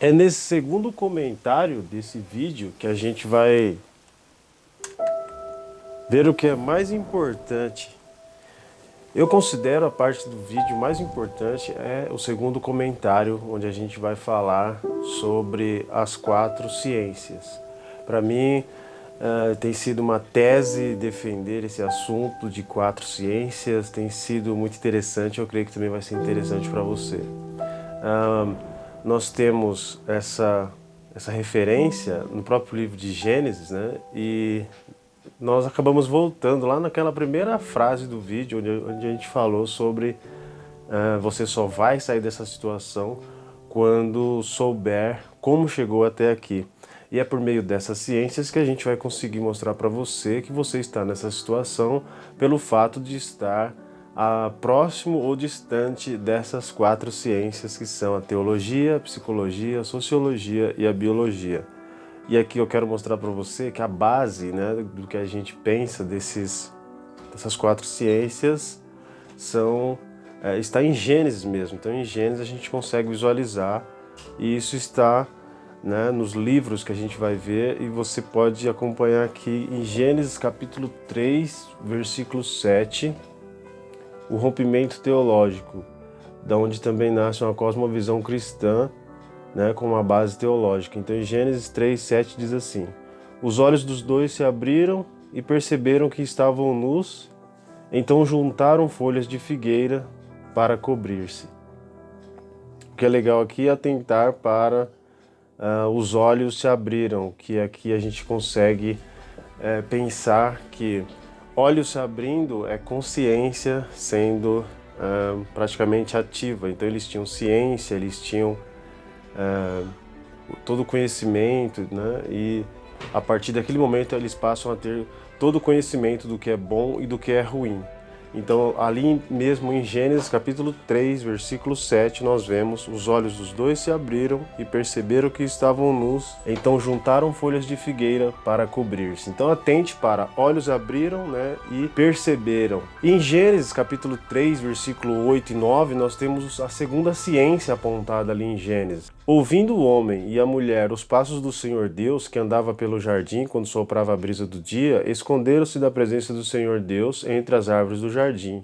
É nesse segundo comentário desse vídeo que a gente vai ver o que é mais importante. Eu considero a parte do vídeo mais importante é o segundo comentário, onde a gente vai falar sobre as 4 ciências. Para mim, tem sido uma tese defender esse assunto de 4 ciências, tem sido muito interessante, eu creio que também vai ser interessante para você. Nós temos essa referência no próprio livro de Gênesis, né? E nós acabamos voltando lá naquela primeira frase do vídeo, onde a gente falou sobre você só vai sair dessa situação quando souber como chegou até aqui. E é por meio dessas ciências que a gente vai conseguir mostrar para você que você está nessa situação pelo fato de estar próximo ou distante dessas 4 ciências que são a teologia, a psicologia, a sociologia e a biologia. E aqui eu quero mostrar para você que a base, né, do que a gente pensa dessas 4 ciências está em Gênesis mesmo. Então em Gênesis a gente consegue visualizar e isso está, né, nos livros que a gente vai ver, e você pode acompanhar aqui em Gênesis capítulo 3, versículo 7, o rompimento teológico, da onde também nasce uma cosmovisão cristã, né, com uma base teológica. Então em Gênesis 3:7 diz assim: os olhos dos dois se abriram e perceberam que estavam nus, então juntaram folhas de figueira para cobrir-se. O que é legal aqui é atentar para os olhos se abriram, que aqui a gente consegue pensar que olhos se abrindo é consciência sendo praticamente ativa. Então eles tinham ciência, eles tinham todo o conhecimento, né? E a partir daquele momento eles passam a ter todo o conhecimento do que é bom e do que é ruim. Então ali mesmo em Gênesis capítulo 3, versículo 7, nós vemos: os olhos dos dois se abriram e perceberam que estavam nus, então juntaram folhas de figueira para cobrir-se. Então atente para olhos abriram, né, e perceberam. Em Gênesis capítulo 3, versículo 8 e 9, nós temos a segunda ciência apontada ali em Gênesis. Ouvindo o homem e a mulher os passos do Senhor Deus, que andava pelo jardim quando soprava a brisa do dia, esconderam-se da presença do Senhor Deus entre as árvores do jardim.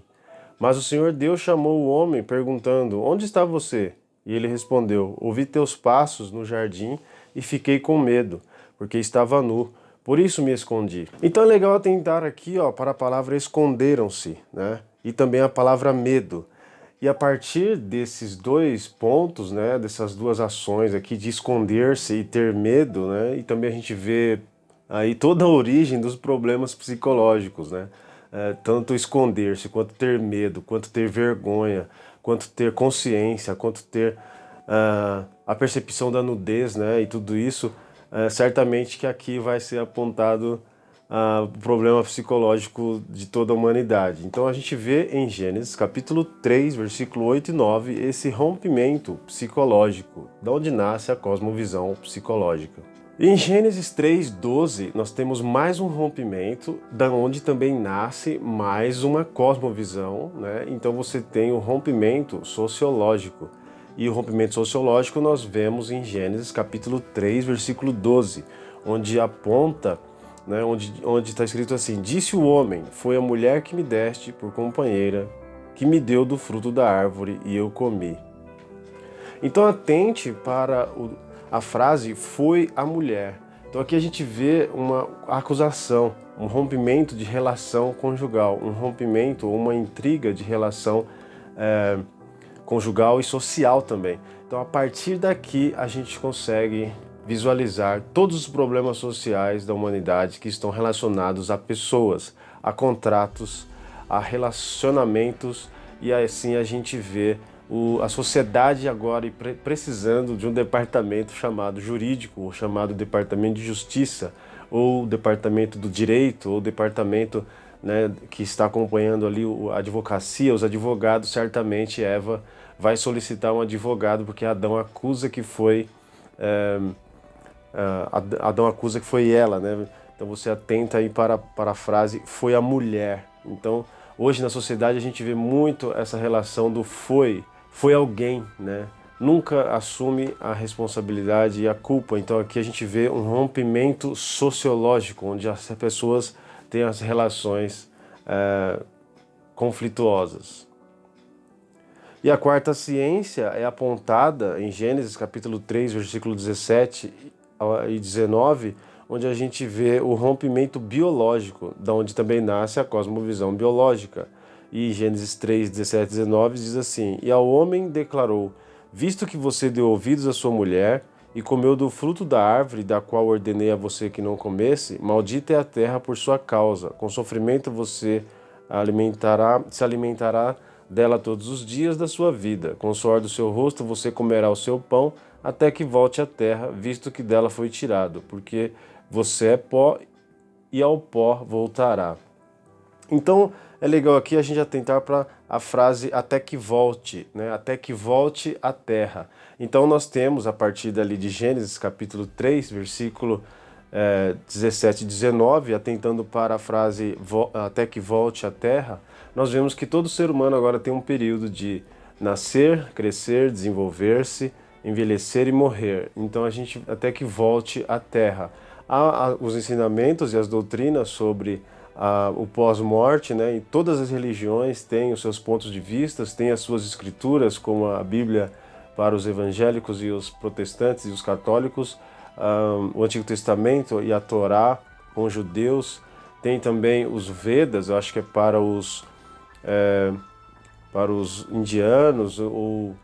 Mas o Senhor Deus chamou o homem, perguntando: onde está você? E ele respondeu: ouvi teus passos no jardim e fiquei com medo, porque estava nu, por isso me escondi. Então é legal atentar aqui, para a palavra esconderam-se, né? E também a palavra medo. E a partir desses 2 pontos, né, dessas 2 ações aqui de esconder-se e ter medo, né, e também a gente vê aí toda a origem dos problemas psicológicos, né, tanto esconder-se, quanto ter medo, quanto ter vergonha, quanto ter consciência, quanto ter a percepção da nudez, né, e tudo isso, certamente que aqui vai ser apontado o problema psicológico de toda a humanidade. Então a gente vê em Gênesis capítulo 3, versículo 8 e 9, esse rompimento psicológico, da onde nasce a cosmovisão psicológica. Em Gênesis 3:12, nós temos mais um rompimento, da onde também nasce mais uma cosmovisão, né? Então você tem o rompimento sociológico. E o rompimento sociológico nós vemos em Gênesis capítulo 3, versículo 12, onde aponta, né, onde está escrito assim: disse o homem, foi a mulher que me deste por companheira, que me deu do fruto da árvore e eu comi. Então atente para a frase foi a mulher. Então aqui a gente vê uma acusação, um rompimento de relação conjugal, um rompimento, uma intriga de relação conjugal e social também. Então a partir daqui a gente consegue visualizar todos os problemas sociais da humanidade que estão relacionados a pessoas, a contratos, a relacionamentos, e assim a gente vê a sociedade agora precisando de um departamento chamado jurídico, ou chamado departamento de justiça, ou departamento do direito, ou departamento, né, que está acompanhando ali a advocacia, os advogados. Certamente Eva vai solicitar um advogado porque Adão acusa que foi Adão acusa que foi ela, né? Então você atenta aí para a frase foi a mulher. Então hoje na sociedade a gente vê muito essa relação do foi alguém, né? nunca assume a responsabilidade e a culpa. Então aqui a gente vê um rompimento sociológico, onde as pessoas têm as relações conflituosas. E a quarta ciência é apontada em Gênesis capítulo 3, versículo 17 e 19, onde a gente vê o rompimento biológico, da onde também nasce a cosmovisão biológica. E Gênesis 3, 17 e 19 diz assim: E ao homem declarou: Visto que você deu ouvidos à sua mulher e comeu do fruto da árvore da qual ordenei a você que não comesse, maldita é a terra por sua causa. Com sofrimento você se alimentará dela todos os dias da sua vida. Com o suor do seu rosto você comerá o seu pão, até que volte à terra, visto que dela foi tirado, porque você é pó e ao pó voltará. Então, é legal aqui a gente atentar para a frase até que volte, né? Até que volte à terra. Então nós temos, a partir dali de Gênesis capítulo 3, versículo 17 e 19, atentando para a frase até que volte à terra, nós vemos que todo ser humano agora tem um período de nascer, crescer, desenvolver-se, envelhecer e morrer. Então a gente até que volte à terra. Há os ensinamentos e as doutrinas sobre o pós-morte, né? E todas as religiões têm os seus pontos de vista, têm as suas escrituras, como a Bíblia para os evangélicos e os protestantes e os católicos, o Antigo Testamento e a Torá com os judeus, tem também os Vedas, eu acho que é para os indianos ou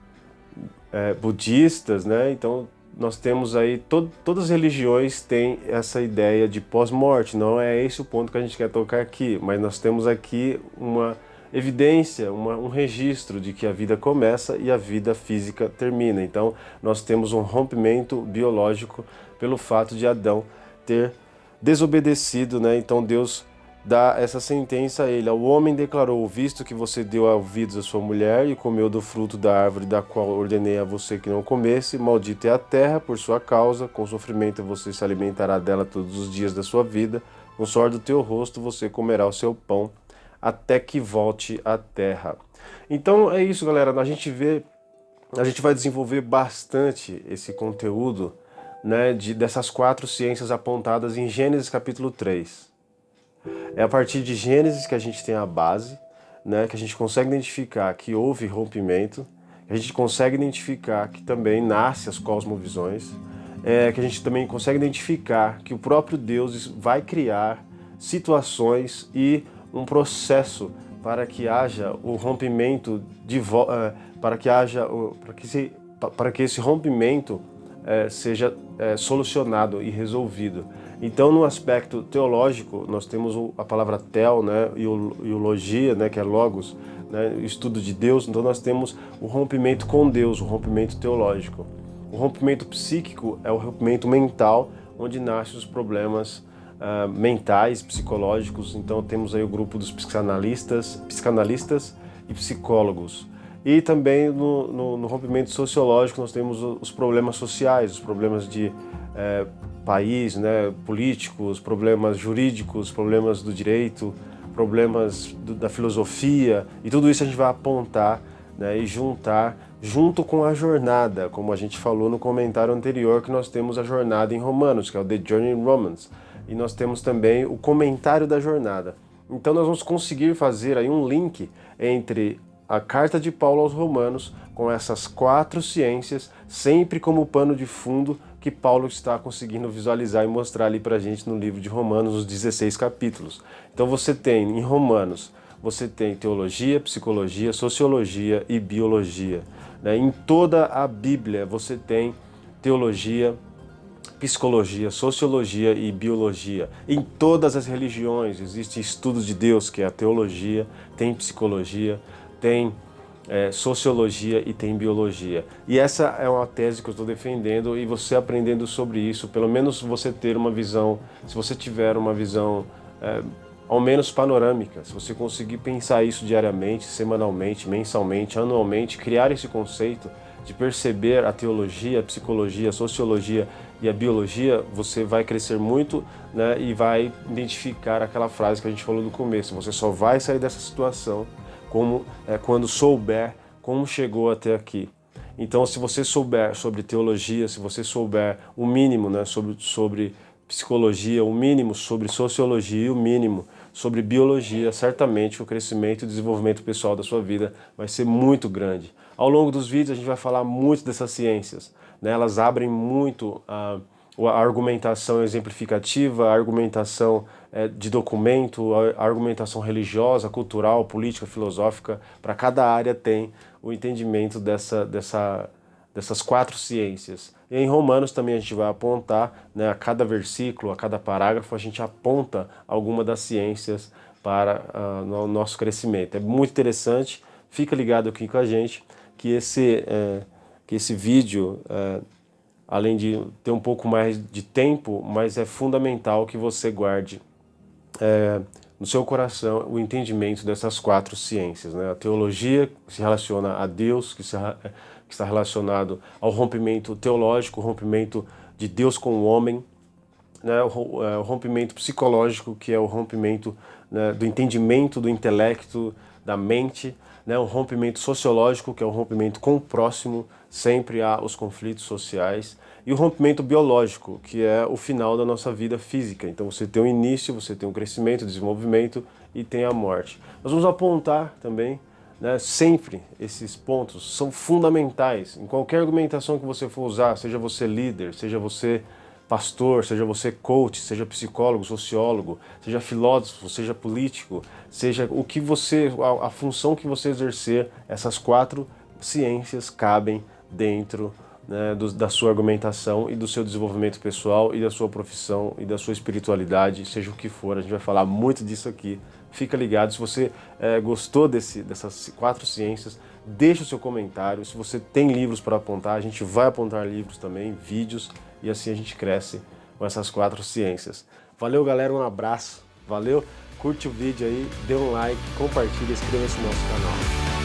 budistas, né? Então nós temos aí, todas as religiões têm essa ideia de pós-morte. Não é esse o ponto que a gente quer tocar aqui, mas nós temos aqui uma evidência, um registro de que a vida começa e a vida física termina. Então nós temos um rompimento biológico pelo fato de Adão ter desobedecido, né? Então Deus dá essa sentença a ele: ao homem declarou: visto que você deu ouvidos à sua mulher e comeu do fruto da árvore da qual ordenei a você que não comesse, maldita é a terra por sua causa, com sofrimento você se alimentará dela todos os dias da sua vida, com o suor do teu rosto você comerá o seu pão, até que volte à terra. Então é isso, galera. A gente vai desenvolver bastante esse conteúdo, né, dessas 4 ciências apontadas em Gênesis capítulo 3. É a partir de Gênesis que a gente tem a base, né, que a gente consegue identificar que houve rompimento, que a gente consegue identificar que também nasce as cosmovisões, que a gente também consegue identificar que o próprio Deus vai criar situações e um processo para que haja o rompimento para que esse rompimento seja solucionado e resolvido. Então, no aspecto teológico, nós temos a palavra tel, né, e logia, né, que é logos, né, o estudo de Deus. Então nós temos o rompimento com Deus, o rompimento teológico. O rompimento psíquico é o rompimento mental, onde nascem os problemas mentais, psicológicos. Então temos aí o grupo dos psicanalistas e psicólogos. E também no rompimento sociológico nós temos os problemas sociais, os problemas de país, né, políticos, problemas jurídicos, problemas do direito, problemas da filosofia, e tudo isso a gente vai apontar, né, e juntar junto com a jornada, como a gente falou no comentário anterior, que nós temos a jornada em Romanos, que é o The Journey in Romans, e nós temos também o comentário da jornada. Então nós vamos conseguir fazer aí um link entre a carta de Paulo aos Romanos com essas 4 ciências, sempre como pano de fundo que Paulo está conseguindo visualizar e mostrar ali pra gente no livro de Romanos, os 16 capítulos. Então você tem em Romanos, você tem teologia, psicologia, sociologia e biologia, né? Em toda a Bíblia você tem teologia, psicologia, sociologia e biologia. Em todas as religiões existe estudo de Deus, que é a teologia, tem psicologia, tem sociologia e tem biologia. E essa é uma tese que eu estou defendendo, e você aprendendo sobre isso, pelo menos você ter uma visão, se você tiver uma visão ao menos panorâmica, se você conseguir pensar isso diariamente, semanalmente, mensalmente, anualmente, criar esse conceito de perceber a teologia, a psicologia, a sociologia e a biologia, você vai crescer muito, né, e vai identificar aquela frase que a gente falou no começo: você só vai sair dessa situação quando souber como chegou até aqui. Então, se você souber sobre teologia, se você souber o mínimo, né, sobre psicologia, o mínimo sobre sociologia, o mínimo sobre biologia, certamente o crescimento e desenvolvimento pessoal da sua vida vai ser muito grande. Ao longo dos vídeos a gente vai falar muito dessas ciências, né? Elas abrem muito a argumentação exemplificativa, a argumentação de documento, a argumentação religiosa, cultural, política, filosófica. Para cada área tem o entendimento dessas 4 ciências. E em Romanos também a gente vai apontar, né, a cada versículo, a cada parágrafo, a gente aponta alguma das ciências para o nosso crescimento. É muito interessante, fica ligado aqui com a gente, que esse vídeo, além de ter um pouco mais de tempo, mas é fundamental que você guarde no seu coração o entendimento dessas 4 ciências, né? A teologia, que se relaciona a Deus, que está relacionado ao rompimento teológico, o rompimento de Deus com o homem, né? O rompimento psicológico, que é o rompimento, né, do entendimento, do intelecto, da mente, né? O rompimento sociológico, que é o rompimento com o próximo, sempre há os conflitos sociais, e o rompimento biológico, que é o final da nossa vida física. Então você tem um início, você tem um crescimento, desenvolvimento e tem a morte. Nós vamos apontar também, né, sempre esses pontos são fundamentais em qualquer argumentação que você for usar, seja você líder, seja você pastor, seja você coach, seja psicólogo, sociólogo, seja filósofo, seja político, seja o que a função que você exercer, essas 4 ciências cabem dentro, né, da sua argumentação e do seu desenvolvimento pessoal e da sua profissão e da sua espiritualidade, seja o que for. A gente vai falar muito disso aqui. Fica ligado. Se você gostou dessas 4 ciências, deixa o seu comentário. Se você tem livros para apontar, a gente vai apontar livros também, vídeos, e assim a gente cresce com essas 4 ciências. Valeu, galera, um abraço, valeu, curte o vídeo aí, dê um like, compartilha, inscreva-se no nosso canal.